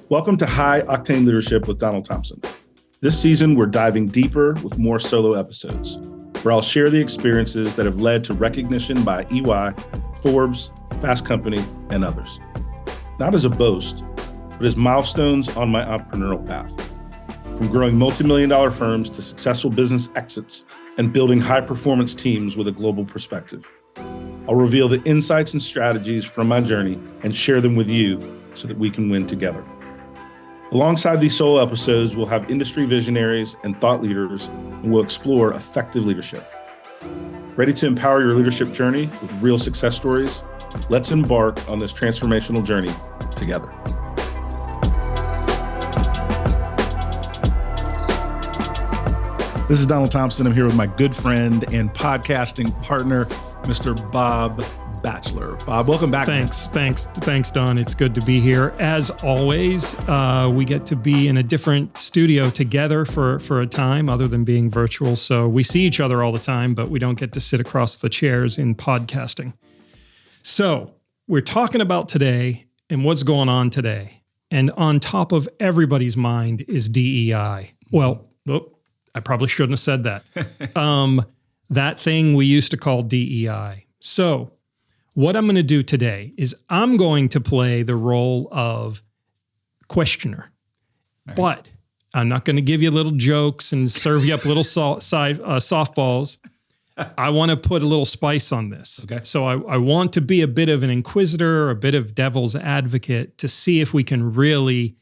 Welcome to High Octane Leadership with Donald Thompson. This season, we're diving deeper with more solo episodes, where I'll share the experiences that have led to recognition by EY, Forbes, Fast Company, and others. Not as a boast, but as milestones on my entrepreneurial path. From growing multi-million-dollar firms to successful business exits and building high-performance teams with a global perspective. I'll reveal the insights and strategies from my journey and share them with you so that we can win together. Alongside these solo episodes, we'll have industry visionaries and thought leaders, and we'll explore effective leadership. Ready to empower your leadership journey with real success stories? Let's embark on this transformational journey together. This is Donald Thompson. I'm here with my good friend and podcasting partner, Mr. Bob Batchelor. Bob, welcome back. Thanks, Don. It's good to be here. As always, we get to be in a different studio together for a time other than being virtual. So we see each other all the time, but we don't get to sit across the chairs in podcasting. So we're talking about today and what's going on today. And on top of everybody's mind is DEI. Well, I probably shouldn't have said that. That thing we used to call DEI. So what I'm going to do today is I'm going to play the role of questioner, right. But I'm not going to give you little jokes and serve you up little softballs. I want to put a little spice on this. Okay. So I want to be a bit of an inquisitor, a bit of devil's advocate to see if we can really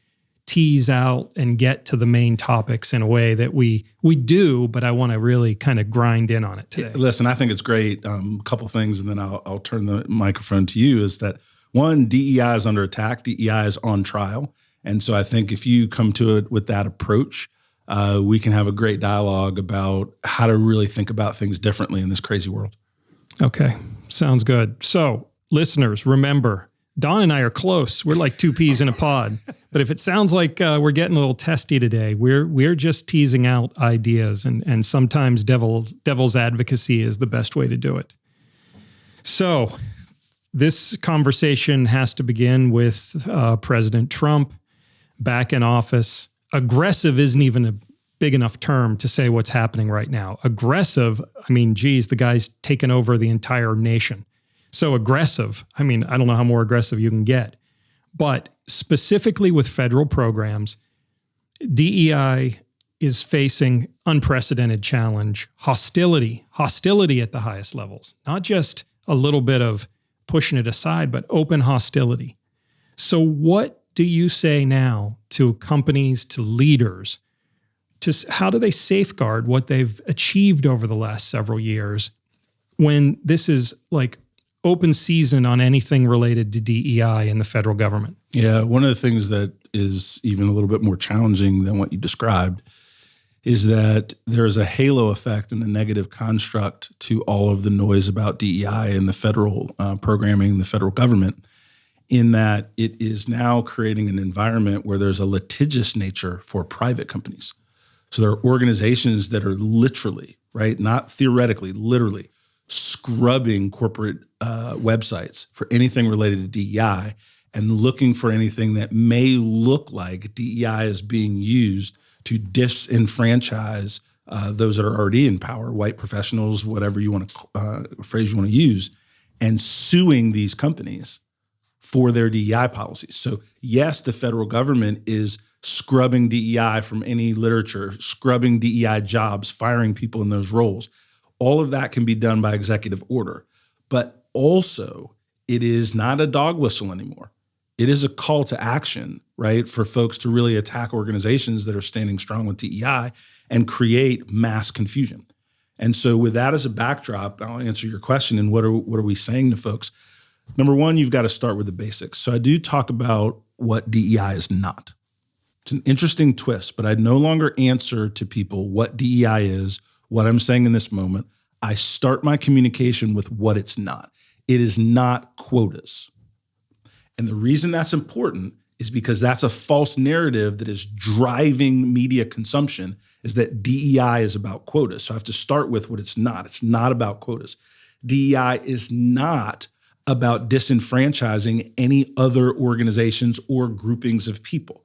tease out and get to the main topics in a way that we do, but I want to really kind of grind in on it today. Listen, I think it's great. A couple things, and then I'll turn the microphone to you, is that one, DEI is under attack. DEI is on trial. And so I think if you come to it with that approach, we can have a great dialogue about how to really think about things differently in this crazy world. Okay. Sounds good. So listeners, remember, Don and I are close. We're like two peas in a pod. But if it sounds like we're getting a little testy today, we're just teasing out ideas, and sometimes devil's advocacy is the best way to do it. So this conversation has to begin with President Trump back in office. Aggressive isn't even a big enough term to say what's happening right now. Aggressive, I mean, geez, the guy's taken over the entire nation. So aggressive, I mean, I don't know how more aggressive you can get. But specifically with federal programs, DEI is facing unprecedented challenge, hostility at the highest levels, not just a little bit of pushing it aside, but open hostility. So what do you say now to companies, to leaders, how do they safeguard what they've achieved over the last several years when this is like open season on anything related to DEI in the federal government? Yeah, one of the things that is even a little bit more challenging than what you described is that there's a halo effect and a negative construct to all of the noise about DEI and the federal programming, the federal government, in that it is now creating an environment where there's a litigious nature for private companies. So there are organizations that are literally, right, not theoretically, literally, scrubbing corporate websites for anything related to DEI and looking for anything that may look like DEI is being used to disenfranchise those that are already in power, white professionals, whatever you want to phrase you want to use, and suing these companies for their DEI policies. So yes, the federal government is scrubbing DEI from any literature, scrubbing DEI jobs, firing people in those roles. All of that can be done by executive order, but also it is not a dog whistle anymore. It is a call to action, right, for folks to really attack organizations that are standing strong with DEI and create mass confusion. And so with that as a backdrop, I'll answer your question. And what are we saying to folks? Number one, you've got to start with the basics. So I do talk about what DEI is not. It's an interesting twist, but I no longer answer to people what DEI is, what I'm saying in this moment. I start my communication with what it's not. It is not quotas. And the reason that's important is because that's a false narrative that is driving media consumption, is that DEI is about quotas. So I have to start with what it's not. It's not about quotas. DEI is not about disenfranchising any other organizations or groupings of people.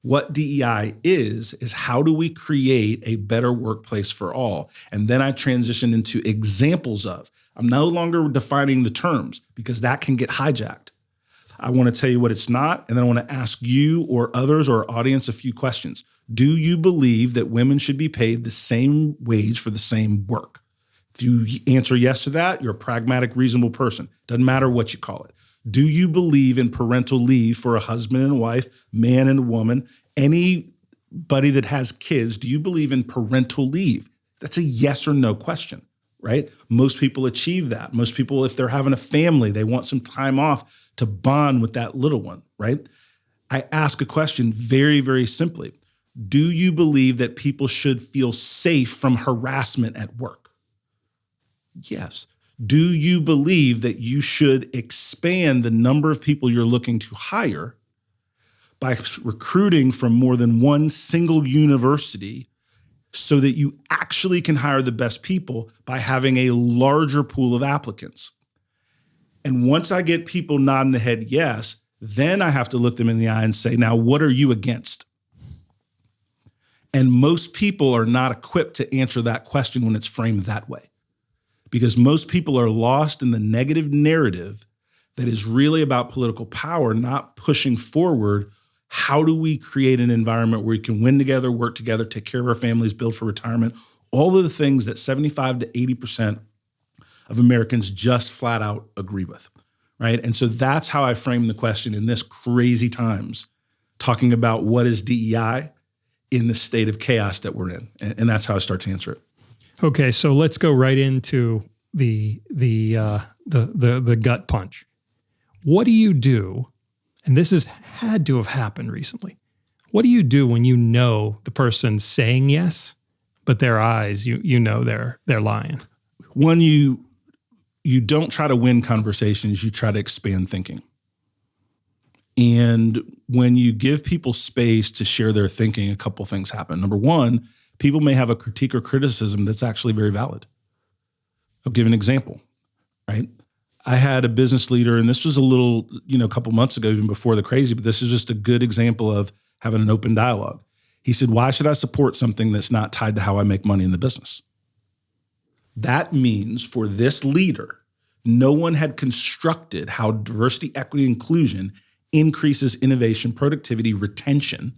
What DEI is how do we create a better workplace for all? And then I transition into examples of, I'm no longer defining the terms because that can get hijacked. I want to tell you what it's not, and then I want to ask you or others or our audience a few questions. Do you believe that women should be paid the same wage for the same work? If you answer yes to that, you're a pragmatic, reasonable person. Doesn't matter what you call it. Do you believe in parental leave for a husband and wife, man and woman, anybody that has kids? Do you believe in parental leave? That's a yes or no question, right? Most people achieve that. Most people, if they're having a family, they want some time off to bond with that little one, right? I ask a question very, very simply. Do you believe that people should feel safe from harassment at work? Yes. Do you believe that you should expand the number of people you're looking to hire by recruiting from more than one single university so that you actually can hire the best people by having a larger pool of applicants? And once I get people nodding the head yes, then I have to look them in the eye and say, now, what are you against? And most people are not equipped to answer that question when it's framed that way, because most people are lost in the negative narrative that is really about political power, not pushing forward. How do we create an environment where we can win together, work together, take care of our families, build for retirement, all of the things that 75 to 80% of Americans just flat out agree with, right? And so that's how I frame the question in this crazy times, talking about what is DEI in the state of chaos that we're in. And that's how I start to answer it. Okay, so let's go right into the gut punch. What do you do? And this has had to have happened recently. What do you do when you know the person's saying yes, but their eyes, you know they're lying? One, you don't try to win conversations, you try to expand thinking. And when you give people space to share their thinking, a couple things happen. Number one, people may have a critique or criticism that's actually very valid. I'll give an example, right? I had a business leader, and this was a couple months ago, even before the crazy, but this is just a good example of having an open dialogue. He said, why should I support something that's not tied to how I make money in the business? That means for this leader, no one had constructed how diversity, equity, inclusion increases innovation, productivity, retention.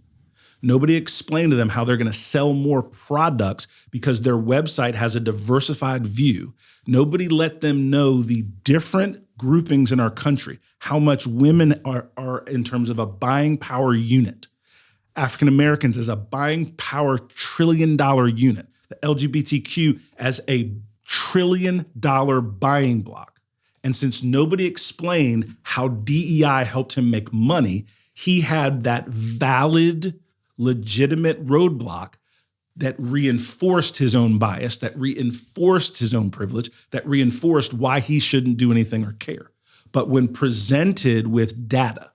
Nobody explained to them how they're going to sell more products because their website has a diversified view. Nobody let them know the different groupings in our country, how much women are in terms of a buying power unit. African Americans as a buying power $1 trillion unit. The LGBTQ as a $1 trillion buying block. And since nobody explained how DEI helped him make money, he had that valid, legitimate roadblock that reinforced his own bias, that reinforced his own privilege, that reinforced why he shouldn't do anything or care. But when presented with data,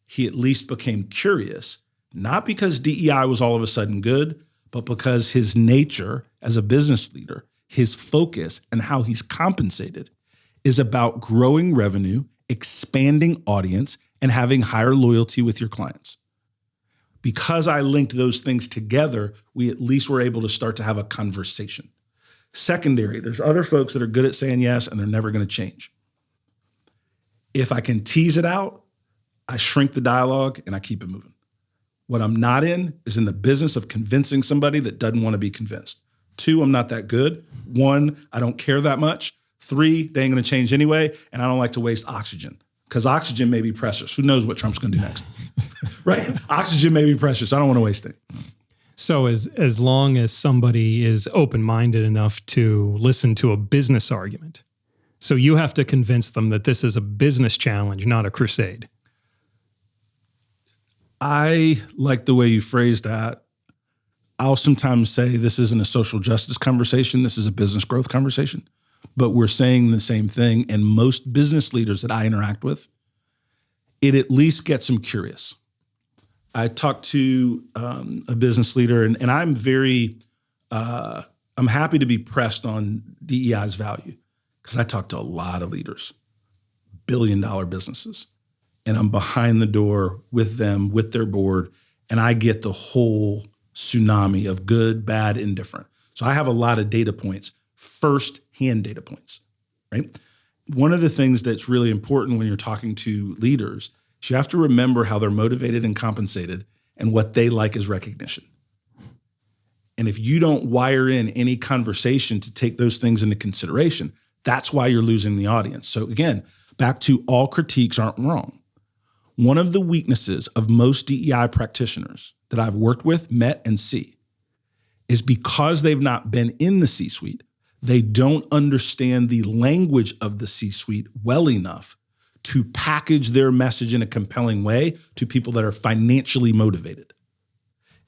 he at least became curious, not because DEI was all of a sudden good, but because his nature as a business leader, his focus and how he's compensated is about growing revenue, expanding audience, and having higher loyalty with your clients. Because I linked those things together, we at least were able to start to have a conversation. Secondary, there's other folks that are good at saying yes, and they're never going to change. If I can tease it out, I shrink the dialogue and I keep it moving. What I'm not in is in the business of convincing somebody that doesn't want to be convinced. 2, I'm not that good. 1, I don't care that much. 3, they ain't going to change anyway, and I don't like to waste oxygen because oxygen may be precious. Who knows what Trump's going to do next, right? Oxygen may be precious. I don't want to waste it. So as long as somebody is open-minded enough to listen to a business argument, so you have to convince them that this is a business challenge, not a crusade. I like the way you phrased that. I'll sometimes say this isn't a social justice conversation. This is a business growth conversation. But we're saying the same thing. And most business leaders that I interact with, it at least gets them curious. I talked to a business leader, and I'm I'm happy to be pressed on DEI's value because I talk to a lot of leaders, billion-dollar businesses, and I'm behind the door with them, with their board, and I get the whole tsunami of good, bad, indifferent. So I have a lot of data points, first-hand data points, right? One of the things that's really important when you're talking to leaders is you have to remember how they're motivated and compensated and what they like is recognition. And if you don't wire in any conversation to take those things into consideration, that's why you're losing the audience. So again, back to all critiques aren't wrong. One of the weaknesses of most DEI practitioners that I've worked with, met, and see is because they've not been in the C-suite, they don't understand the language of the C-suite well enough to package their message in a compelling way to people that are financially motivated.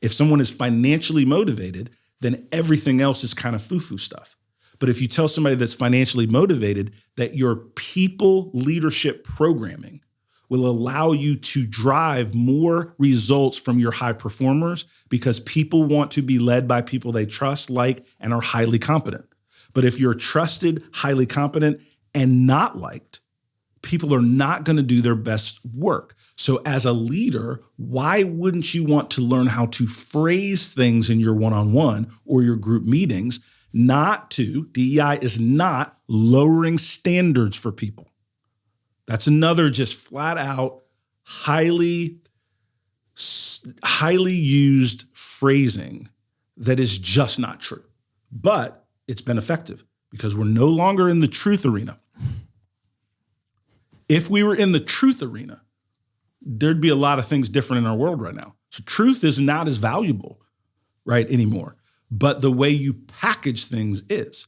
If someone is financially motivated, then everything else is kind of foo-foo stuff. But if you tell somebody that's financially motivated that your people leadership programming will allow you to drive more results from your high performers because people want to be led by people they trust, like, and are highly competent. But if you're trusted, highly competent, and not liked, people are not going to do their best work. So as a leader, why wouldn't you want to learn how to phrase things in your one-on-one or your group meetings? DEI is not lowering standards for people. That's another just flat out, highly used phrasing that is just not true. But it's been effective because we're no longer in the truth arena. If we were in the truth arena, there'd be a lot of things different in our world right now. So truth is not as valuable, right, anymore. But the way you package things is.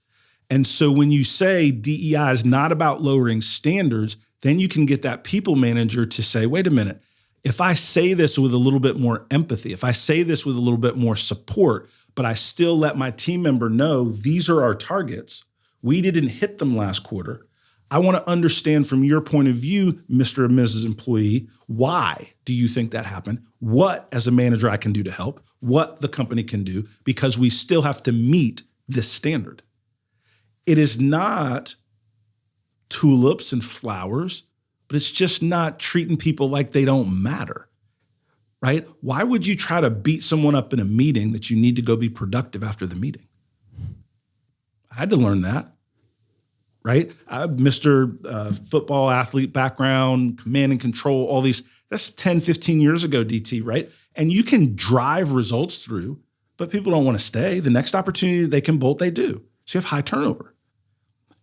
And so when you say DEI is not about lowering standards, then you can get that people manager to say, wait a minute, if I say this with a little bit more empathy, if I say this with a little bit more support, but I still let my team member know these are our targets, we didn't hit them last quarter. I want to understand from your point of view, Mr. and Mrs. Employee, why do you think that happened? What, as a manager, I can do to help, what the company can do, because we still have to meet this standard. It is not tulips and flowers, but it's just not treating people like they don't matter, right? Why would you try to beat someone up in a meeting that you need to go be productive after the meeting? I had to learn that. Right? Mr. Football athlete background, command and control, all these, that's 10, 15 years ago, DT, right? And you can drive results through, but people don't want to stay. The next opportunity they can bolt, they do. So you have high turnover.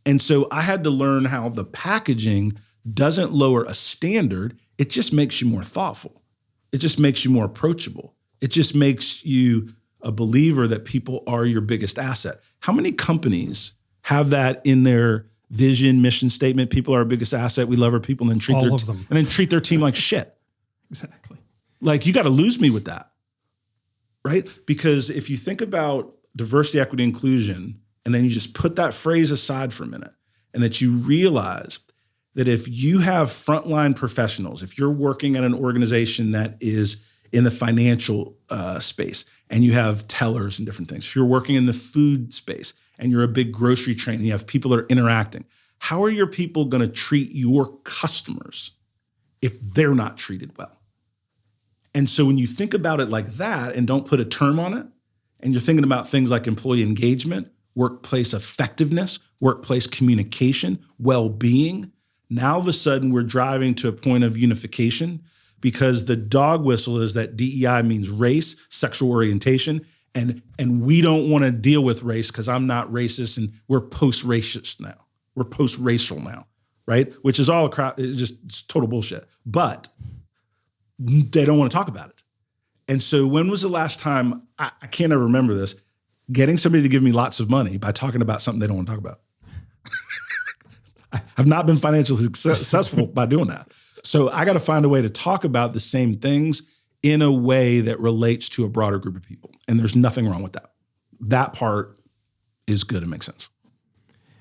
And so I had to learn how the packaging doesn't lower a standard. It just makes you more thoughtful. It just makes you more approachable. It just makes you a believer that people are your biggest asset. How many companies have that in their vision, mission statement? People are our biggest asset. We love our people, and then treat their team like shit. Exactly. Like, you got to lose me with that, right? Because if you think about diversity, equity, inclusion, and then you just put that phrase aside for a minute, and that you realize that if you have frontline professionals, if you're working at an organization that is in the financial space, and you have tellers and different things, if you're working in the food space, and you're a big grocery chain, and you have people that are interacting, how are your people going to treat your customers if they're not treated well? And so when you think about it like that and don't put a term on it, and you're thinking about things like employee engagement, workplace effectiveness, workplace communication, well-being, now all of a sudden we're driving to a point of unification, because the dog whistle is that DEI means race, sexual orientation, and we don't want to deal with race because I'm not racist, and we're post-racist now. We're post-racial now, right? Which is all it's total bullshit. But they don't want to talk about it. And so when was the last time, I can't ever remember this, getting somebody to give me lots of money by talking about something they don't want to talk about? I've not been financially successful by doing that. So I got to find a way to talk about the same things in a way that relates to a broader group of people. And there's nothing wrong with that. That part is good. It makes sense.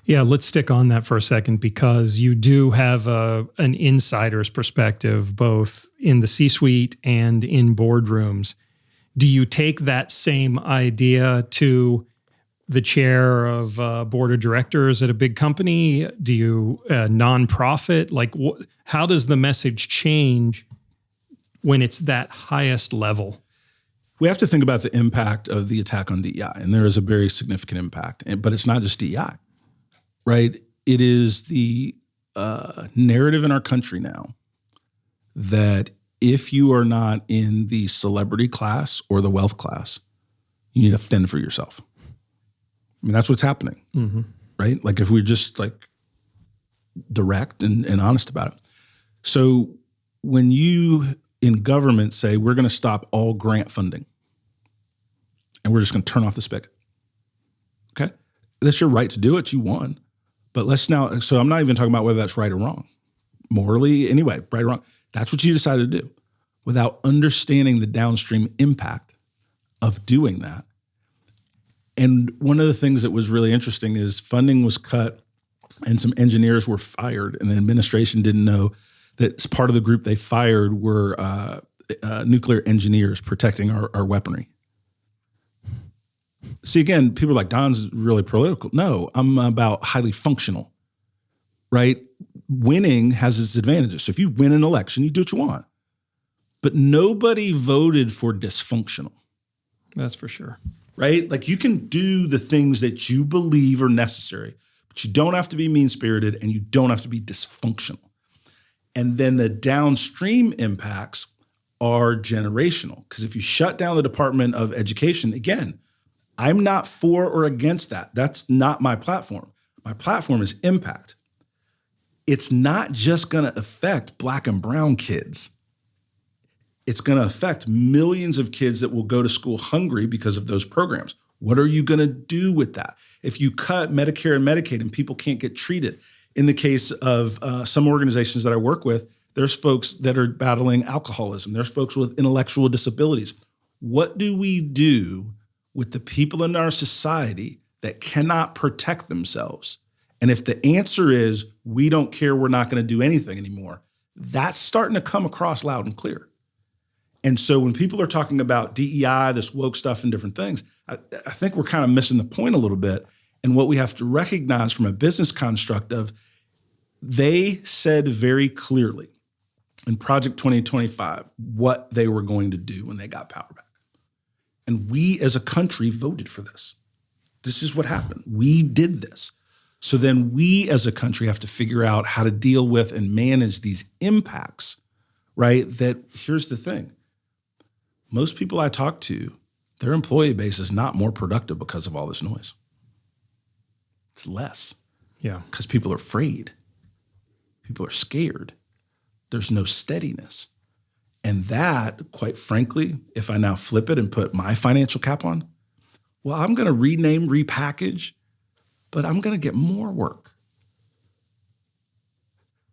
Yeah, let's stick on that for a second, because you do have an insider's perspective, both in the C-suite and in boardrooms. Do you take that same idea to the chair of board of directors at a big company? Do you nonprofit? Like, how does the message change when it's that highest level? we have to think about the impact of the attack on DEI, and there is a very significant impact. But it's not just DEI, right? It is the narrative in our country now that if you are not in the celebrity class or the wealth class, you need to fend for yourself. I mean, that's what's happening, right? Like if we're just like direct and honest about it. So when you in government say, we're going to stop all grant funding and we're just going to turn off the spigot. Okay. That's your right to do it. You won. But let's now, so I'm not even talking about whether that's right or wrong. Morally, anyway, right or wrong. That's what you decided to do without understanding the downstream impact of doing that. And one of the things that was really interesting is funding was cut and some engineers were fired, and the administration didn't know that part of the group they fired were nuclear engineers protecting our weaponry. See, again, people are like, Don's really political. No, I'm about highly functional, right? Winning has its advantages. So if you win an election, you do what you want. But nobody voted for dysfunctional. That's for sure. Right? Like you can do the things that you believe are necessary, but you don't have to be mean-spirited and you don't have to be dysfunctional. And then the downstream impacts are generational. Because if you shut down the Department of Education, again, I'm not for or against that. That's not my platform. My platform is impact. It's not just going to affect Black and brown kids. It's going to affect millions of kids that will go to school hungry because of those programs. What are you going to do with that? If you cut Medicare and Medicaid and people can't get treated, in the case of some organizations that I work with, there's folks that are battling alcoholism. There's folks with intellectual disabilities. What do we do with the people in our society that cannot protect themselves? And if the answer is, we don't care, we're not going to do anything anymore, that's starting to come across loud and clear. And so when people are talking about DEI, this woke stuff and different things, I think we're kind of missing the point a little bit. And what we have to recognize from a business construct of, they said very clearly in Project 2025 what they were going to do when they got power back. And we as a country voted for this. This is what happened. We did this. So then we as a country have to figure out how to deal with and manage these impacts, right? That here's the thing. Most people I talk to, their employee base is not more productive because of all this noise. It's less. Yeah. Because people are afraid. People are scared. There's no steadiness. And that, quite frankly, if I now flip it and put my financial cap on, well, I'm going to rename, repackage, but I'm going to get more work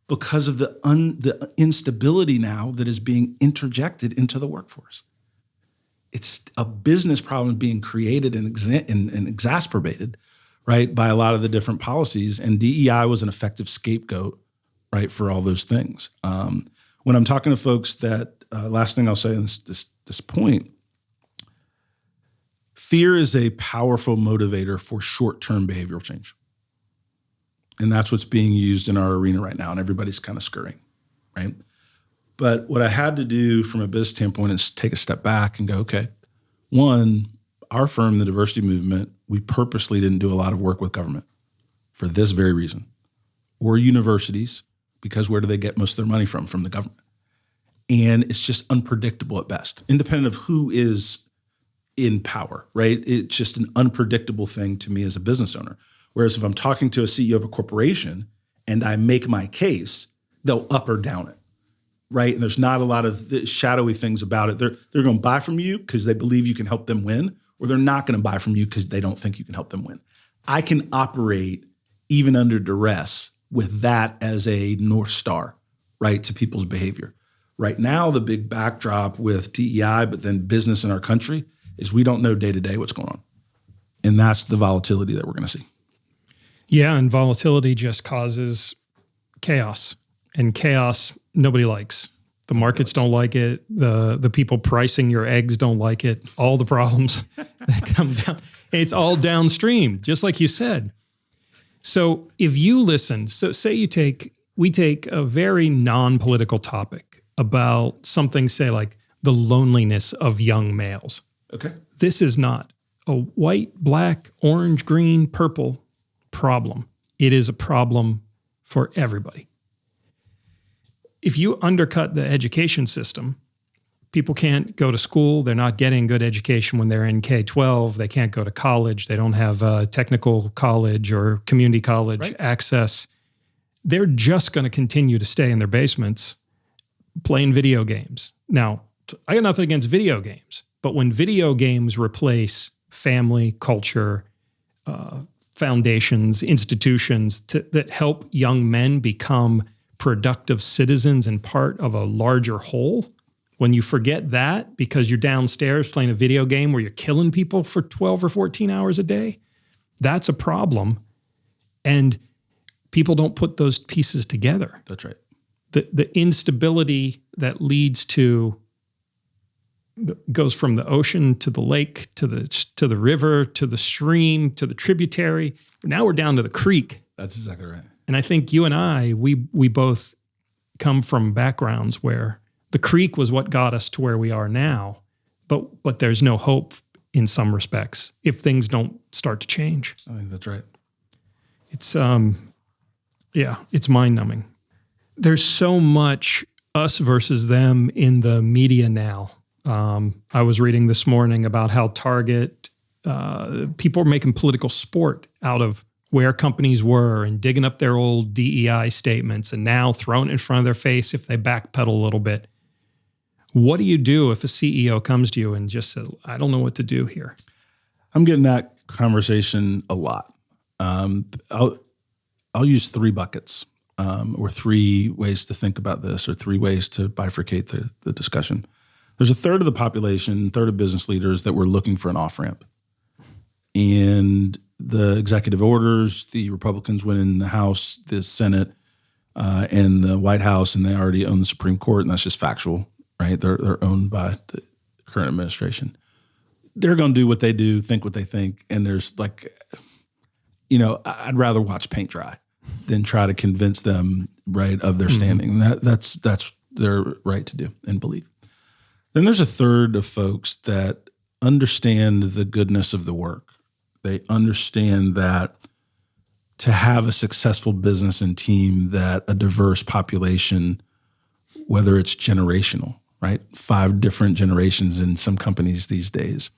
because of the instability now that is being interjected into the workforce. It's a business problem being created and exacerbated, right, by a lot of the different policies. And DEI was an effective scapegoat, right, for all those things. When I'm talking to folks that, last thing I'll say on this point, fear is a powerful motivator for short-term behavioral change. And that's what's being used in our arena right now, and everybody's kind of scurrying, right? But what I had to do from a business standpoint is take a step back and go, okay, one, our firm, the diversity movement, we purposely didn't do a lot of work with government for this very reason, or universities, because where do they get most of their money from? From the government. And it's just unpredictable at best, independent of who is in power, right? It's just an unpredictable thing to me as a business owner. Whereas if I'm talking to a CEO of a corporation and I make my case, they'll up or down it, right? And there's not a lot of shadowy things about it. They're going to buy from you because they believe you can help them win, or they're not going to buy from you because they don't think you can help them win. I can operate even under duress with that as a North Star, right, to people's behavior. Right now, the big backdrop with DEI, but then business in our country, is we don't know day to day what's going on. And that's the volatility that we're going to see. Yeah, and volatility just causes chaos. And chaos, nobody likes. The markets don't like it. The people pricing your eggs don't like it. All the problems that come down. It's all downstream, just like you said. So if you listen, so say we take a very non-political topic about something, say like the loneliness of young males. Okay. This is not a white, black, orange, green, purple problem. It is a problem for everybody. If you undercut the education system, people can't go to school. They're not getting good education when they're in K-12. They can't go to college. They don't have technical college or community college access. They're just going to continue to stay in their basements playing video games. Now, I got nothing against video games, but when video games replace family, culture, foundations, institutions that help young men become productive citizens and part of a larger whole, when you forget that because you're downstairs playing a video game where you're killing people for 12 or 14 hours a day, that's a problem. And people don't put those pieces together. That's right. The instability that leads to, goes from the ocean to the lake, to the river, to the stream, to the tributary. Now we're down to the creek. That's exactly right. And I think you and I, we both come from backgrounds where the creek was what got us to where we are now, but there's no hope in some respects if things don't start to change. I think that's right. It's it's mind-numbing. There's so much us versus them in the media now. I was reading this morning about how Target, people are making political sport out of where companies were and digging up their old DEI statements and now throwing it in front of their face if they backpedal a little bit. What do you do if a CEO comes to you and just says, I don't know what to do here? I'm getting that conversation a lot. I'll use 3 buckets or 3 ways to think about this, or 3 ways to bifurcate the discussion. There's a third of the population, third of business leaders that were looking for an off-ramp. And the executive orders, the Republicans went in the House, the Senate, and the White House, and they already own the Supreme Court, and that's just factual, right? They're owned by the current administration. They're going to do what they do, think what they think, and there's I'd rather watch paint dry than try to convince them, right, of their standing. That's their right to do and believe. Then there's a third of folks that understand the goodness of the work. They understand that to have a successful business and team, that a diverse population, whether it's generational, right? 5 different generations in some companies these days,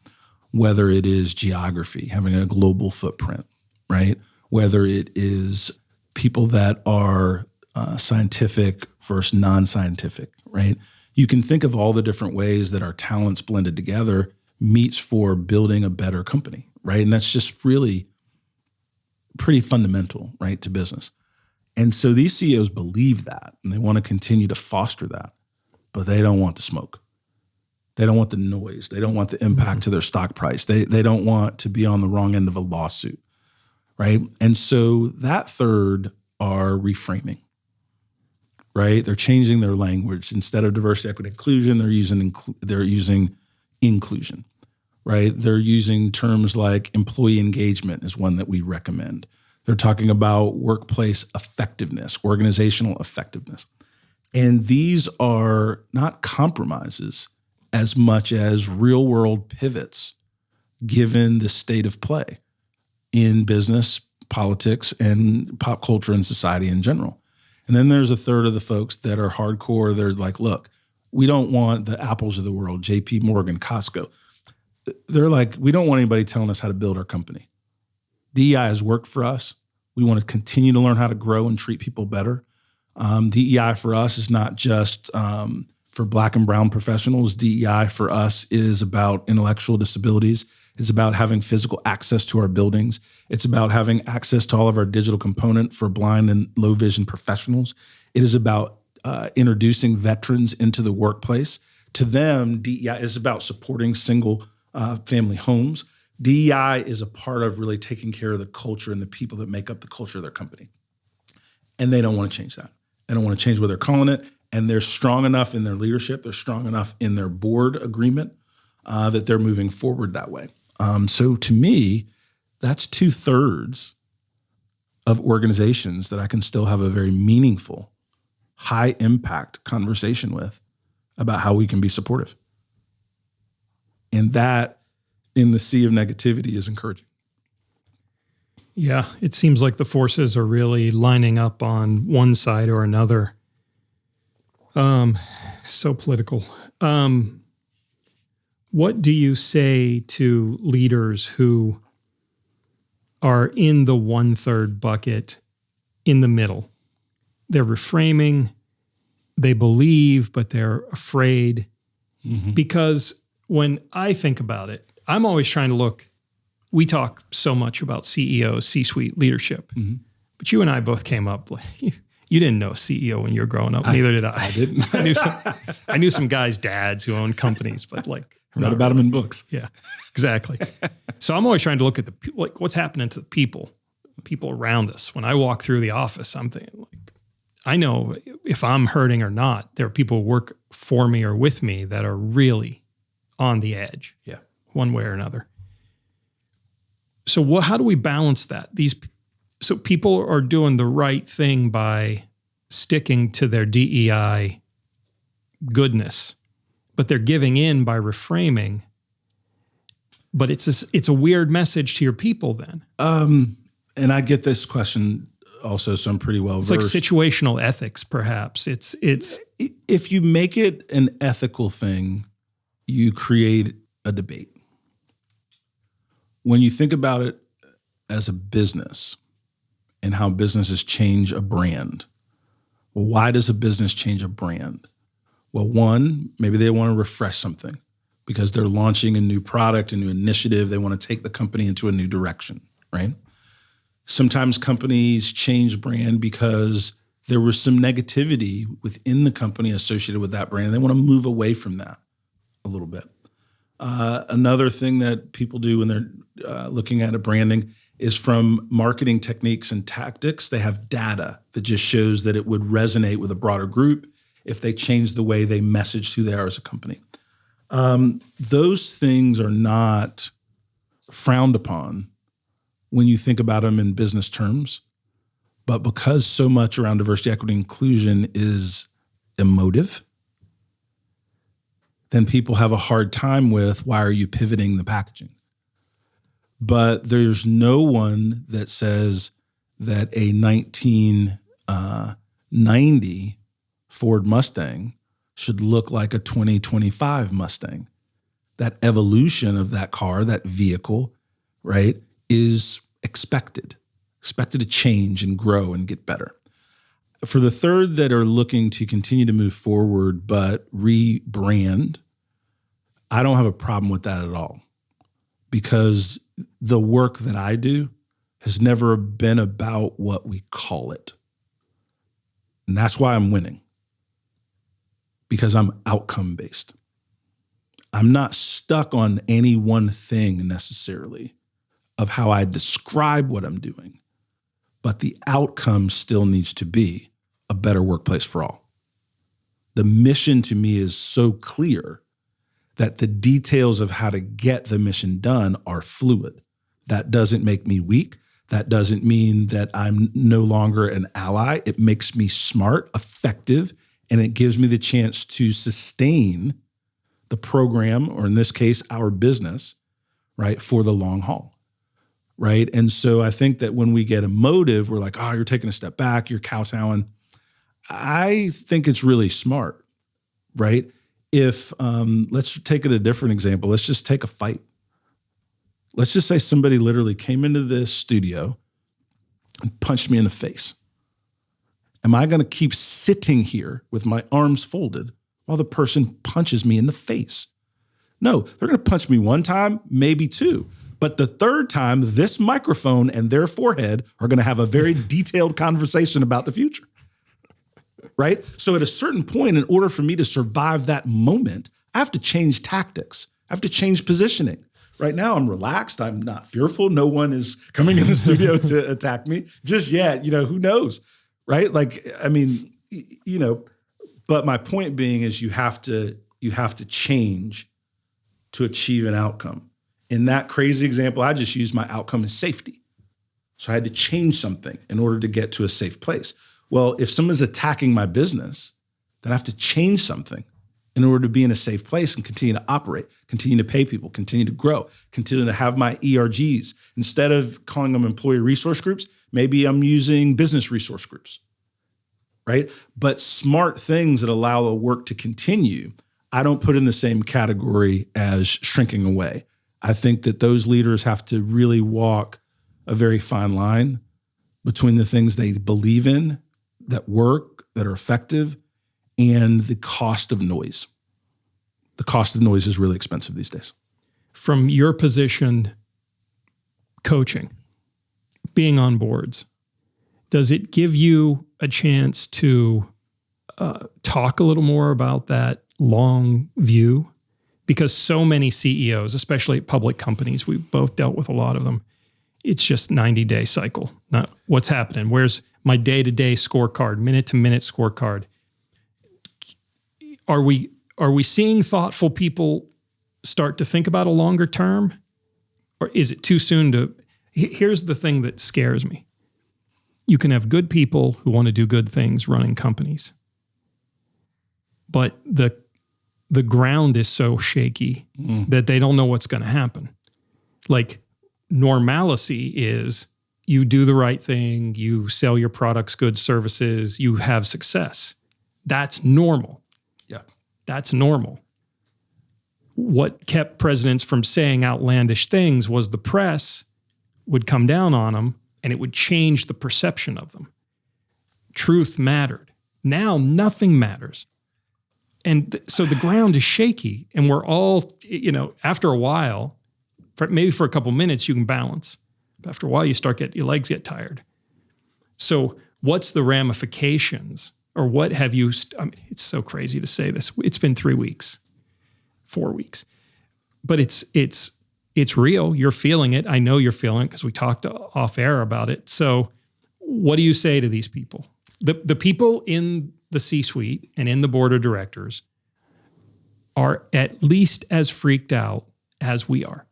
whether it is geography, having a global footprint, right? Whether it is people that are scientific versus non-scientific, right? You can think of all the different ways that our talents blended together meets for building a better company, right? And that's just really pretty fundamental, right, to business. And so these CEOs believe that, and they want to continue to foster that, but they don't want the smoke. They don't want the noise. They don't want the impact to their stock price. They don't want to be on the wrong end of a lawsuit, right? And so that third are reframing, right? They're changing their language. Instead of diversity, equity, inclusion, they're using inclusion, right? They're using terms like employee engagement is one that we recommend. They're talking about workplace effectiveness, organizational effectiveness. And these are not compromises as much as real world pivots given the state of play in business, politics, and pop culture and society in general. And then there's a third of the folks that are hardcore. They're like, look, we don't want the Apples of the world, JP Morgan, Costco. They're like, we don't want anybody telling us how to build our company. DEI has worked for us. We want to continue to learn how to grow and treat people better. DEI for us is not just for Black and brown professionals. DEI for us is about intellectual disabilities. It's about having physical access to our buildings. It's about having access to all of our digital component for blind and low vision professionals. It is about introducing veterans into the workplace. To them, DEI is about supporting single family homes. DEI is a part of really taking care of the culture and the people that make up the culture of their company. And they don't want to change that. They don't want to change what they're calling it. And they're strong enough in their leadership. They're strong enough in their board agreement that they're moving forward that way. So to me, that's 2/3 of organizations that I can still have a very meaningful, high impact conversation with about how we can be supportive. And that in the sea of negativity is encouraging. Yeah, it seems like the forces are really lining up on one side or another. So political. What do you say to leaders who are in the 1/3 bucket in the middle? They're reframing, they believe, but they're afraid. Mm-hmm. Because when I think about it, I'm always trying to look. We talk so much about CEOs, C-suite leadership, mm-hmm. but you and I both came up like you didn't know a CEO when you were growing up. Neither did I. I didn't. I knew some guys' dads who owned companies, but like read about them in books. Yeah, exactly. So I'm always trying to look at what's happening to the people around us. When I walk through the office, I'm thinking like, I know if I'm hurting or not. There are people who work for me or with me that are really on the edge, one way or another. So how do we balance that? So people are doing the right thing by sticking to their DEI goodness, but they're giving in by reframing. But it's a weird message to your people then. And I get this question also, so I'm pretty well versed. It's like situational ethics, perhaps. It's if you make it an ethical thing, you create a debate. When you think about it as a business and how businesses change a brand, well, why does a business change a brand? Well, one, maybe they want to refresh something because they're launching a new product, a new initiative. They want to take the company into a new direction, right? Sometimes companies change brand because there was some negativity within the company associated with that brand. They want to move away from that a little bit. Another thing that people do when they're looking at a branding is from marketing techniques and tactics. They have data that just shows that it would resonate with a broader group if they change the way they message who they are as a company. Those things are not frowned upon when you think about them in business terms. But because so much around diversity, equity, inclusion is emotive, then people have a hard time with, why are you pivoting the packaging? But there's no one that says that a 1990 Ford Mustang should look like a 2025 Mustang. That evolution of that car, that vehicle, right, is expected to change and grow and get better. For the third that are looking to continue to move forward but rebrand, I don't have a problem with that at all, because the work that I do has never been about what we call it. And that's why I'm winning, because I'm outcome-based. I'm not stuck on any one thing necessarily of how I describe what I'm doing, but the outcome still needs to be a better workplace for all. The mission to me is so clear that the details of how to get the mission done are fluid. That doesn't make me weak. That doesn't mean that I'm no longer an ally. It makes me smart, effective, and it gives me the chance to sustain the program, or in this case, our business, right, for the long haul, right? And so I think that when we get emotive, we're like, oh, you're taking a step back, you're kowtowing. I think it's really smart, right? If, let's take it a different example. Let's just take a fight. Let's just say somebody literally came into this studio and punched me in the face. Am I going to keep sitting here with my arms folded while the person punches me in the face? No, they're going to punch me one time, maybe two. But the third time, this microphone and their forehead are going to have a very detailed conversation about the future. Right? So at a certain point, in order for me to survive that moment, I have to change tactics. I have to change positioning. Right now, I'm relaxed. I'm not fearful. No one is coming in the studio to attack me just yet. Who knows? Right? Like, I mean, but my point being is you have to change to achieve an outcome. In that crazy example, I just used, my outcome is safety. So I had to change something in order to get to a safe place. Well, if someone's attacking my business, then I have to change something in order to be in a safe place and continue to operate, continue to pay people, continue to grow, continue to have my ERGs. Instead of calling them employee resource groups, maybe I'm using business resource groups, right? But smart things that allow a work to continue, I don't put in the same category as shrinking away. I think that those leaders have to really walk a very fine line between the things they believe in, that work, that are effective, and the cost of noise. The cost of noise is really expensive these days. From your position, coaching, being on boards, does it give you a chance to talk a little more about that long view? Because so many CEOs, especially at public companies, we've both dealt with a lot of them, it's just 90-day cycle. Not what's happening. Where's my day-to-day scorecard, minute-to-minute scorecard? Are we seeing thoughtful people start to think about a longer term? Or is it too soon to... Here's the thing that scares me. You can have good people who want to do good things running companies. But the ground is so shaky that they don't know what's going to happen. Like normalcy is you do the right thing, you sell your products, goods, services, you have success. That's normal. Yeah. That's normal. What kept presidents from saying outlandish things was the press would come down on them and it would change the perception of them. Truth mattered. Now nothing matters. And so the ground is shaky and we're all, after a while, maybe for a couple minutes you can balance. But after a while your legs get tired. So what's the ramifications or what have you, it's so crazy to say this. It's been 3 weeks, 4 weeks, but it's real. You're feeling it. I know you're feeling it because we talked off air about it. So what do you say to these people? The people in the C-suite and in the board of directors are at least as freaked out as we are,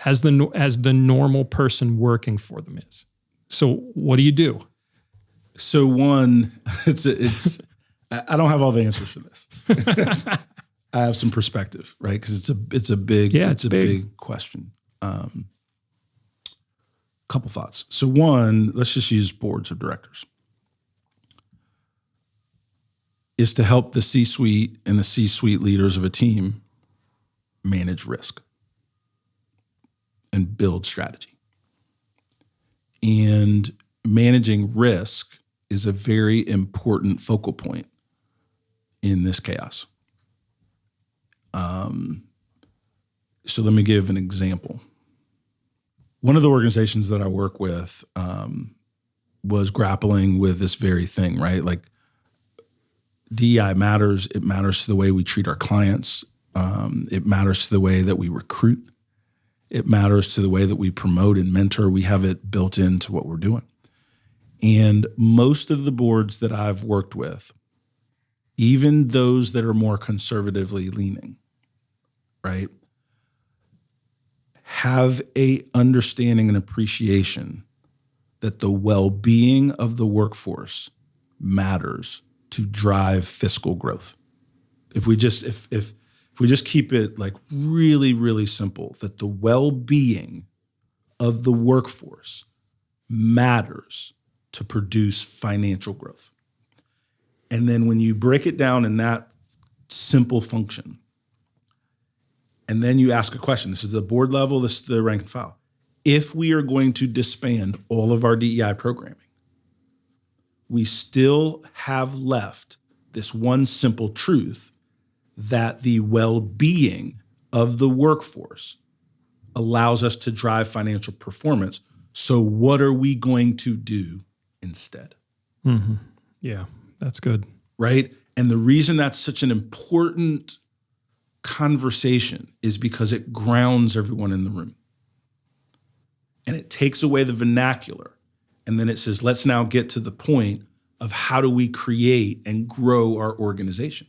as the normal person working for them is. So what do you do? So one, I don't have all the answers for this. I have some perspective, right? Because it's a big question. Couple thoughts. So one, let's just use boards of directors. Is to help the C-suite and the C-suite leaders of a team manage risk and build strategy. And managing risk is a very important focal point in this chaos. So let me give an example. One of the organizations that I work with was grappling with this very thing, right? Like DEI matters. It matters to the way we treat our clients. It matters to the way that we recruit. It matters to the way that we promote and mentor. We have it built into what we're doing. And most of the boards that I've worked with, even those that are more conservatively leaning, right, have a understanding and appreciation that the well-being of the workforce matters to drive fiscal growth. If we just keep it like really, really simple, that the well-being of the workforce matters to produce financial growth. And then when you break it down in that simple function, and then you ask a question, this is the board level, this is the rank and file. If we are going to disband all of our DEI programming, we still have left this one simple truth that the well-being of the workforce allows us to drive financial performance. So what are we going to do instead? Mm-hmm. Yeah, that's good. Right? And the reason that's such an important conversation is because it grounds everyone in the room. And it takes away the vernacular. And then it says, let's now get to the point of how do we create and grow our organization,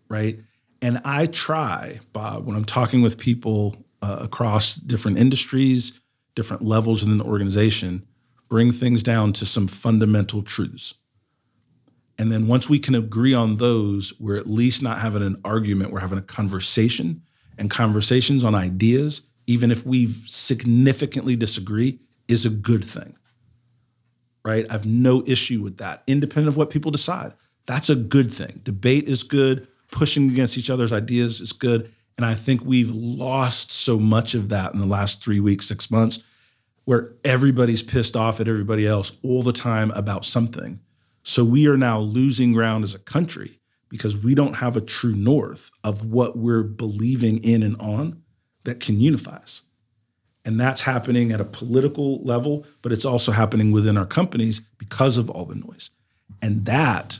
right? And I try, Bob, when I'm talking with people across different industries, different levels within the organization, bring things down to some fundamental truths. And then once we can agree on those, we're at least not having an argument. We're having a conversation, and conversations on ideas, even if we significantly disagree, is a good thing, right? I have no issue with that, independent of what people decide. That's a good thing. Debate is good. Pushing against each other's ideas is good. And I think we've lost so much of that in the last 3 weeks, 6 months, where everybody's pissed off at everybody else all the time about something. So we are now losing ground as a country because we don't have a true north of what we're believing in and on that can unify us. And that's happening at a political level, but it's also happening within our companies because of all the noise. And that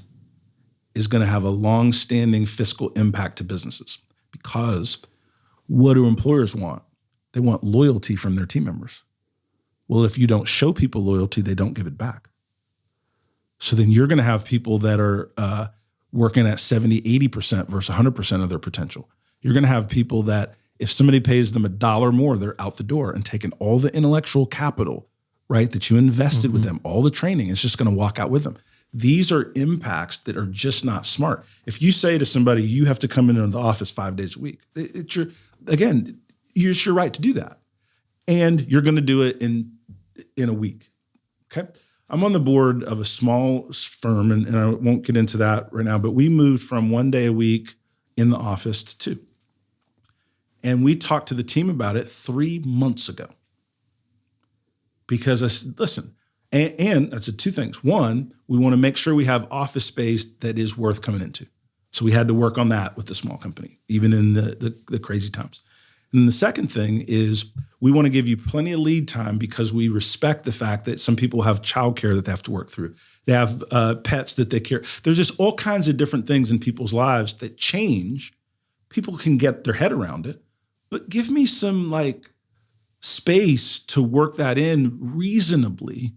is going to have a long-standing fiscal impact to businesses, because what do employers want? They want loyalty from their team members. Well, if you don't show people loyalty, they don't give it back. So then you're going to have people that are working at 70, 80% versus 100% of their potential. You're going to have people that if somebody pays them $1 more, they're out the door and taking all the intellectual capital, right, that you invested with them, all the training, it's just going to walk out with them. These are impacts that are just not smart. If you say to somebody, you have to come into the office 5 days a week, it's your right to do that. And you're going to do it in a week, okay? I'm on the board of a small firm, and I won't get into that right now, but we moved from 1 day a week in the office to 2. And we talked to the team about it 3 months ago. Because I said, listen, and that's 2 things. One, we want to make sure we have office space that is worth coming into. So we had to work on that with the small company, even in the crazy times. And the second thing is we want to give you plenty of lead time because we respect the fact that some people have childcare that they have to work through. They have pets that they care. There's just all kinds of different things in people's lives that change. People can get their head around it, but give me some space to work that in reasonably,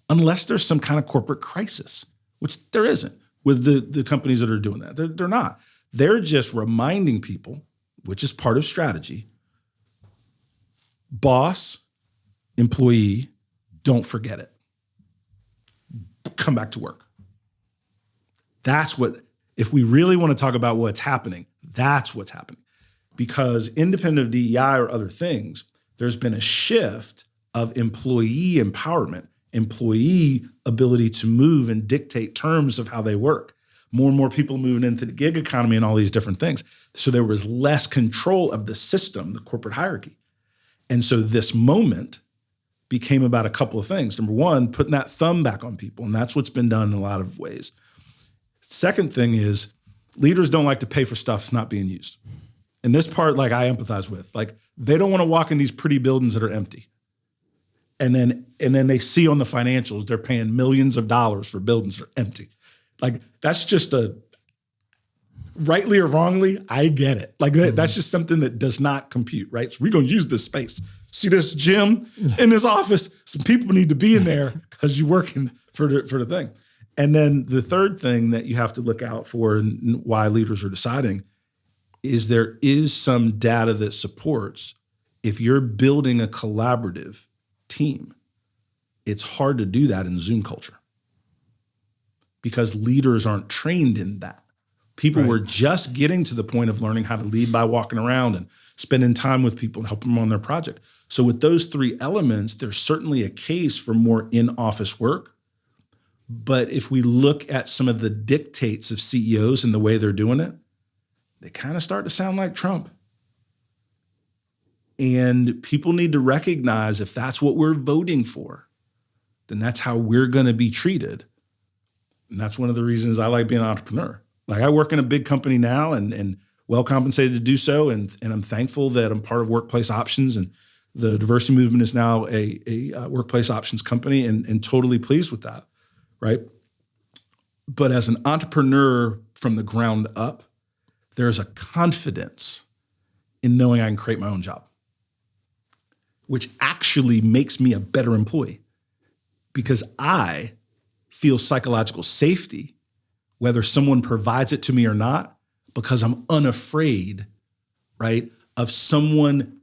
unless there's some kind of corporate crisis, which there isn't with the companies that are doing that. They're not. They're just reminding people, which is part of strategy, boss, employee, don't forget it. Come back to work. That's what, if we really want to talk about what's happening, that's what's happening. Because independent of DEI or other things, there's been a shift of employee empowerment, employee ability to move and dictate terms of how they work. More and more people moving into the gig economy and all these different things. So there was less control of the system, the corporate hierarchy. And so this moment became about a couple of things. Number one, putting that thumb back on people. And that's what's been done in a lot of ways. Second thing is leaders don't like to pay for stuff that's not being used. And this part, I empathize with. They don't want to walk in these pretty buildings that are empty. And then they see on the financials, they're paying millions of dollars for buildings that are empty. That's just rightly or wrongly, I get it. That's just something that does not compute, right? So we're going to use this space. See this gym in this office? Some people need to be in there because you're working for the thing. And then the third thing that you have to look out for and why leaders are deciding is there is some data that supports if you're building a collaborative team, it's hard to do that in Zoom culture because leaders aren't trained in that. People were just getting to the point of learning how to lead by walking around and spending time with people and helping them on their project. So with those 3 elements, there's certainly a case for more in-office work. But if we look at some of the dictates of CEOs and the way they're doing it, they kind of start to sound like Trump. And people need to recognize if that's what we're voting for, then that's how we're going to be treated. And that's one of the reasons I like being an entrepreneur. I work in a big company now and well compensated to do so. And I'm thankful that I'm part of Workplace Options, and the diversity movement is now a workplace options company, and totally pleased with that, right? But as an entrepreneur from the ground up, there's a confidence in knowing I can create my own job, which actually makes me a better employee because I feel psychological safety, whether someone provides it to me or not, because I'm unafraid, right, of someone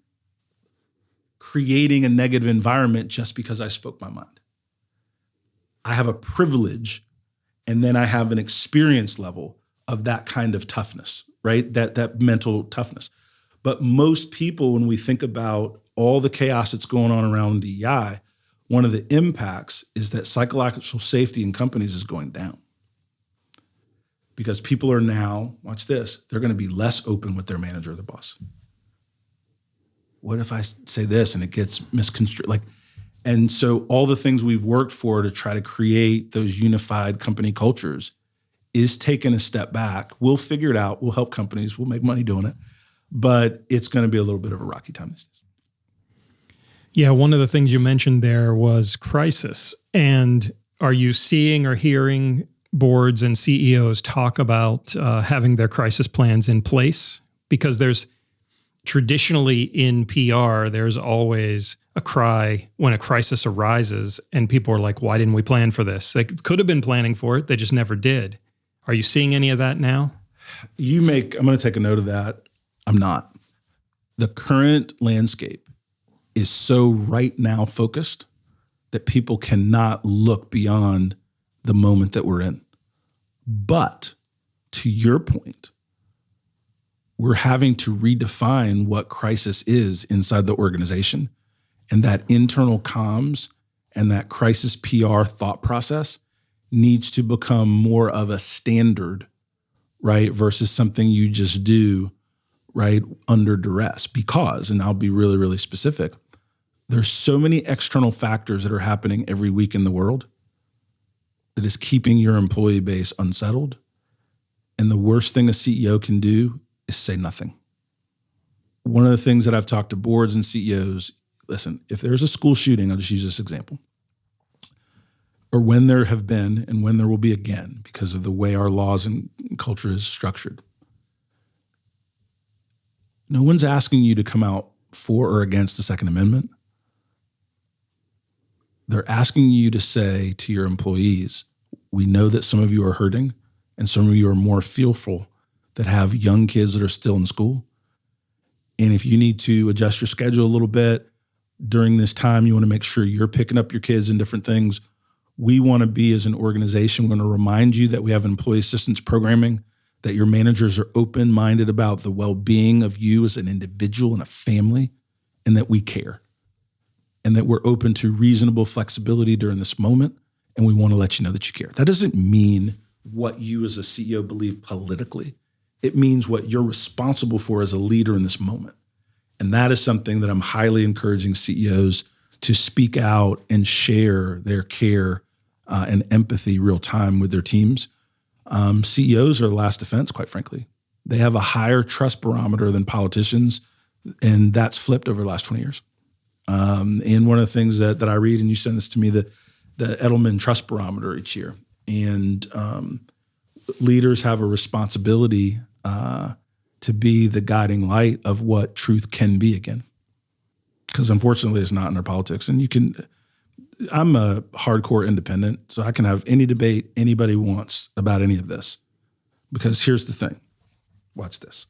creating a negative environment just because I spoke my mind. I have a privilege And then I have an experience level of that kind of toughness, right? That mental toughness. But most people, when we think about all the chaos that's going on around DEI, one of the impacts is that psychological safety in companies is going down. Because people are now, watch this, they're going to be less open with their manager or their boss. What if I say this and it gets misconstrued? And so all the things we've worked for to try to create those unified company cultures is taking a step back. We'll figure it out. We'll help companies. We'll make money doing it. But it's going to be a little bit of a rocky time these days. Yeah, one of the things you mentioned there was crisis. And are you seeing or hearing boards and CEOs talk about having their crisis plans in place? Because there's traditionally in PR, there's always a cry when a crisis arises and people are like, why didn't we plan for this? They could have been planning for it. They just never did. Are you seeing any of that now? I'm going to take a note of that. I'm not. The current landscape is so right now focused that people cannot look beyond the moment that we're in. But to your point, we're having to redefine what crisis is inside the organization, and that internal comms and that crisis PR thought process needs to become more of a standard, right? Versus something you just do, right, under duress. Because, and I'll be really, really specific, there's so many external factors that are happening every week in the world that is keeping your employee base unsettled. And the worst thing a CEO can do is say nothing. One of the things that I've talked to boards and CEOs, listen, if there's a school shooting, I'll just use this example, or when there have been and when there will be again because of the way our laws and culture is structured, no one's asking you to come out for or against the Second Amendment. They're asking you to say to your employees, we know that some of you are hurting and some of you are more fearful that have young kids that are still in school. And if you need to adjust your schedule a little bit during this time, you want to make sure you're picking up your kids and different things. We want to be, as an organization, we're going to remind you that we have employee assistance programming, that your managers are open-minded about the well-being of you as an individual and a family, and that we care, and that we're open to reasonable flexibility during this moment, and we want to let you know that you care. That doesn't mean what you as a CEO believe politically. It means what you're responsible for as a leader in this moment. And that is something that I'm highly encouraging CEOs to speak out and share their care and empathy real time with their teams. CEOs are the last defense, quite frankly. They have a higher trust barometer than politicians, and that's flipped over the last 20 years. And one of the things that I read, and you send this to me, the Edelman Trust Barometer each year. And leaders have a responsibility to be the guiding light of what truth can be again. Because unfortunately, it's not in our politics. And I'm a hardcore independent, so I can have any debate anybody wants about any of this. Because here's the thing. Watch this.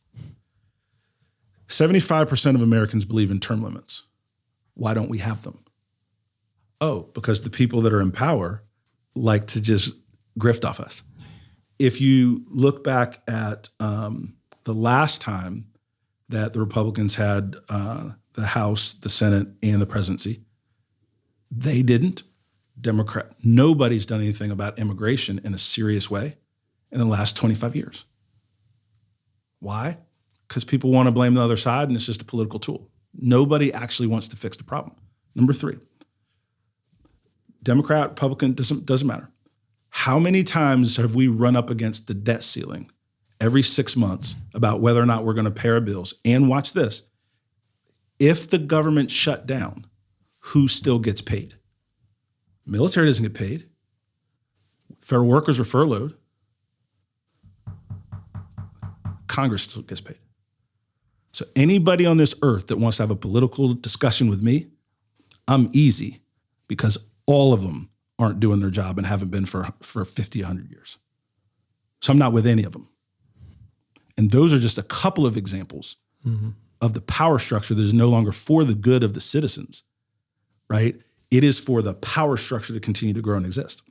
75% of Americans believe in term limits. Why don't we have them? Oh, because the people that are in power like to just grift off us. If you look back at the last time that the Republicans had the House, the Senate, and the presidency, they didn't. Nobody's done anything about immigration in a serious way in the last 25 years. Why? Because people want to blame the other side, and it's just a political tool. Nobody actually wants to fix the problem. Number 3, Democrat, Republican, doesn't matter. How many times have we run up against the debt ceiling every 6 months about whether or not we're going to pay our bills? And watch this. If the government shut down, who still gets paid? Military doesn't get paid. Federal workers are furloughed. Congress still gets paid. So anybody on this earth that wants to have a political discussion with me, I'm easy, because all of them aren't doing their job and haven't been for 50, 100 years. So I'm not with any of them. And those are just a couple of examples of the power structure that is no longer for the good of the citizens, right? It is for the power structure to continue to grow and exist.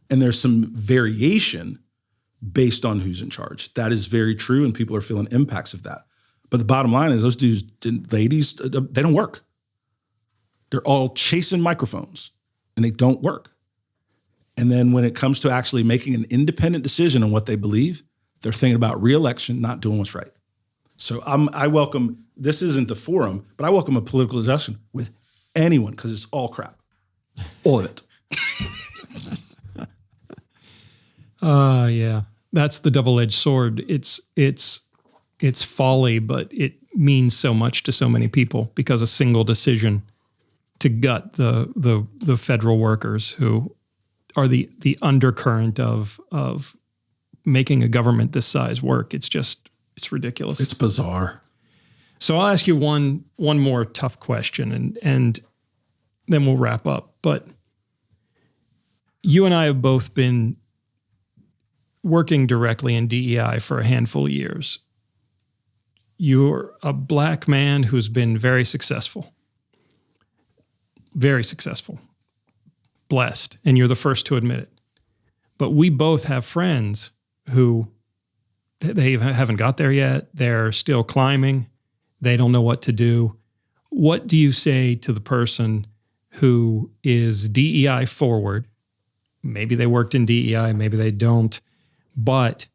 And there's some variation based on who's in charge. That is very true, and people are feeling impacts of that. But the bottom line is those dudes, ladies, they don't work. They're all chasing microphones, and they don't work. And then when it comes to actually making an independent decision on what they believe, they're thinking about re-election, not doing what's right. So I welcome, this isn't the forum, but I welcome a political discussion with anyone because it's all crap. All of it. Yeah. That's the double-edged sword. It's folly, but it means so much to so many people because a single decision to gut the federal workers who are the undercurrent of making a government this size work. It's ridiculous. It's bizarre. So I'll ask you one more tough question and then we'll wrap up. But you and I have both been working directly in DEI for a handful of years. You're a black man who's been very successful, blessed, and you're the first to admit it. But we both have friends who they haven't got there yet. They're still climbing. They don't know what to do. What do you say to the person who is DEI forward? Maybe they worked in DEI, maybe they don't, but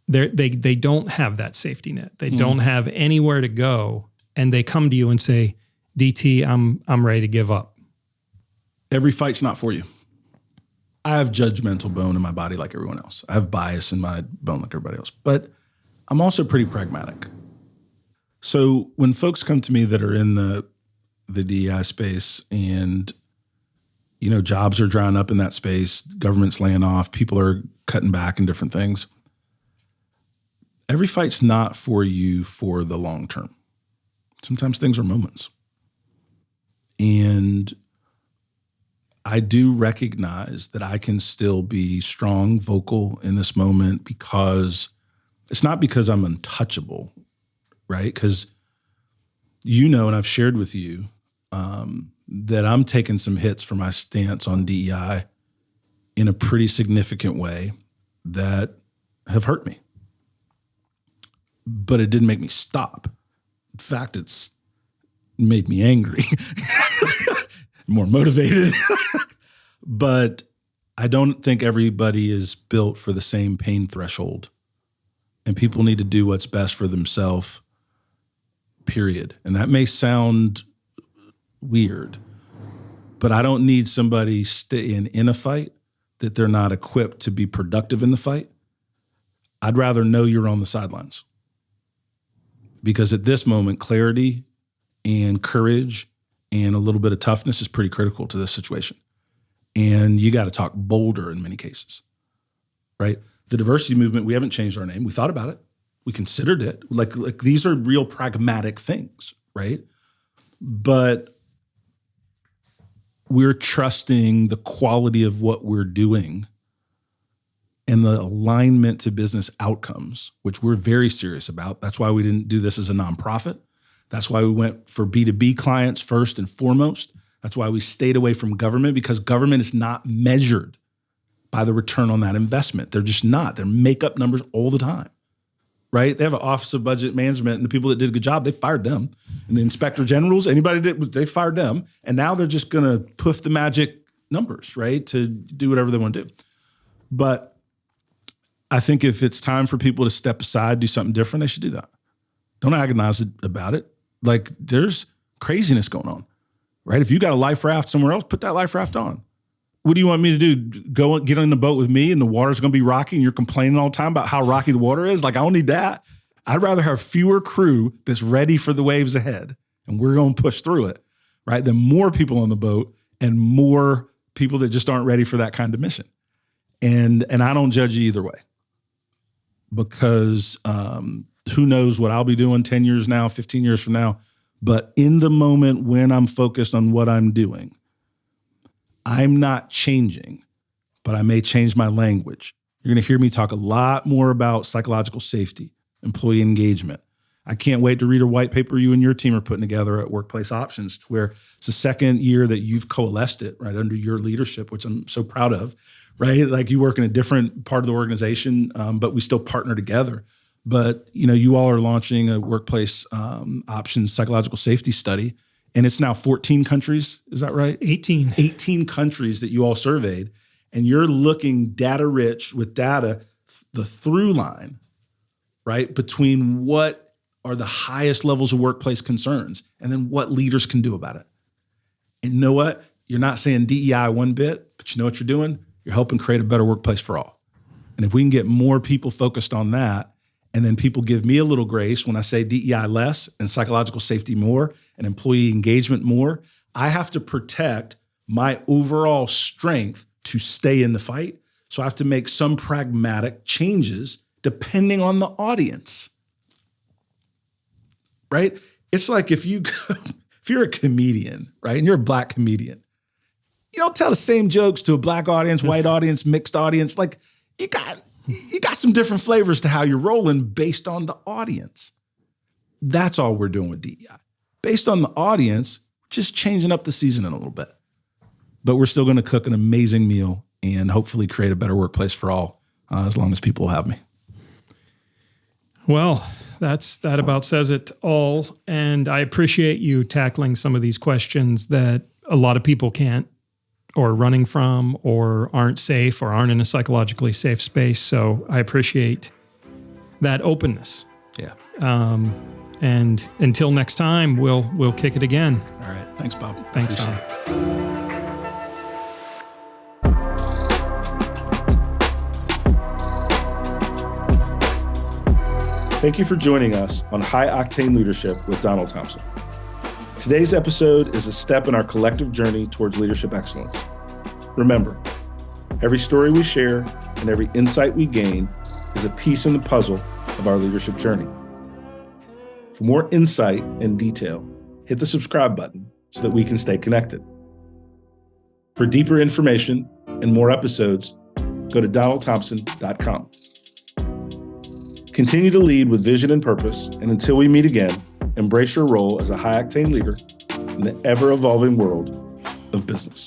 they don't have that safety net. They don't have anywhere to go, and they come to you and say, DT, I'm ready to give up. Every fight's not for you. I have judgmental bone in my body like everyone else. I have bias in my bone like everybody else, but I'm also pretty pragmatic. So when folks come to me that are in the DEI space and, you know, jobs are drying up in that space, government's laying off, people are cutting back and different things, every fight's not for you for the long term. Sometimes things are moments. And I do recognize that I can still be strong, vocal in this moment because it's not because I'm untouchable, right? Because you know, and I've shared with you that I'm taking some hits for my stance on DEI in a pretty significant way that have hurt me. But it didn't make me stop. In fact, it's made me angry, more motivated. But I don't think everybody is built for the same pain threshold. And people need to do what's best for themselves, period. And that may sound weird, but I don't need somebody staying in a fight that they're not equipped to be productive in the fight. I'd rather know you're on the sidelines. Because at this moment, clarity and courage and a little bit of toughness is pretty critical to this situation. And you got to talk bolder in many cases, right? The diversity movement, we haven't changed our name. We thought about it. We considered it. Like these are real pragmatic things, right? But we're trusting the quality of what we're doing and the alignment to business outcomes, which we're very serious about. That's why we didn't do this as a nonprofit. That's why we went for B2B clients first and foremost. That's why we stayed away from government, because government is not measured by the return on that investment. They're just not. They make up numbers all the time, right? They have an Office of Budget Management, and the people that did a good job, they fired them. And the inspector generals, anybody that they fired them. And now they're just going to poof the magic numbers, right, to do whatever they want to do. But I think if it's time for people to step aside, do something different, they should do that. Don't agonize about it. Like, there's craziness going on, right? If you got a life raft somewhere else, put that life raft on. What do you want me to do? Go get on the boat with me and the water's going to be rocky and you're complaining all the time about how rocky the water is? Like, I don't need that. I'd rather have fewer crew that's ready for the waves ahead and we're going to push through it, right? Than more people on the boat and more people that just aren't ready for that kind of mission. And I don't judge either way, because who knows what I'll be doing 10 years now, 15 years from now. But in the moment when I'm focused on what I'm doing, I'm not changing, but I may change my language. You're going to hear me talk a lot more about psychological safety, employee engagement. I can't wait to read a white paper you and your team are putting together at Workplace Options, where it's the second year that you've coalesced it right under your leadership, which I'm so proud of, right? Like you work in a different part of the organization, but we still partner together. But you all are launching a Workplace Options psychological safety study, and it's now 14 countries. Is that right? 18. 18 countries that you all surveyed, and you're looking data rich with data, the through line, right, between what are the highest levels of workplace concerns and then what leaders can do about it. And you know what? You're not saying DEI one bit, but you know what you're doing? You're helping create a better workplace for all. And if we can get more people focused on that, and then people give me a little grace when I say DEI less and psychological safety more and employee engagement more, I have to protect my overall strength to stay in the fight. So I have to make some pragmatic changes depending on the audience. Right? It's like if you're a comedian, right, and you're a Black comedian, you don't tell the same jokes to a Black audience, white audience, mixed audience. Like you got some different flavors to how you're rolling based on the audience. That's all we're doing with DEI. Based on the audience, just changing up the seasoning a little bit. But we're still going to cook an amazing meal and hopefully create a better workplace for all, as long as people will have me. Well, that about says it all. And I appreciate you tackling some of these questions that a lot of people can't, or running from, or aren't safe, or aren't in a psychologically safe space. So I appreciate that openness. Yeah. And until next time, we'll kick it again. All right. Thanks, Bob. Thanks, Tom. Thank you for joining us on High Octane Leadership with Donald Thompson. Today's episode is a step in our collective journey towards leadership excellence. Remember, every story we share and every insight we gain is a piece in the puzzle of our leadership journey. For more insight and detail, hit the subscribe button so that we can stay connected. For deeper information and more episodes, go to donaldthompson.com. Continue to lead with vision and purpose, and until we meet again, embrace your role as a high-octane leader in the ever-evolving world of business.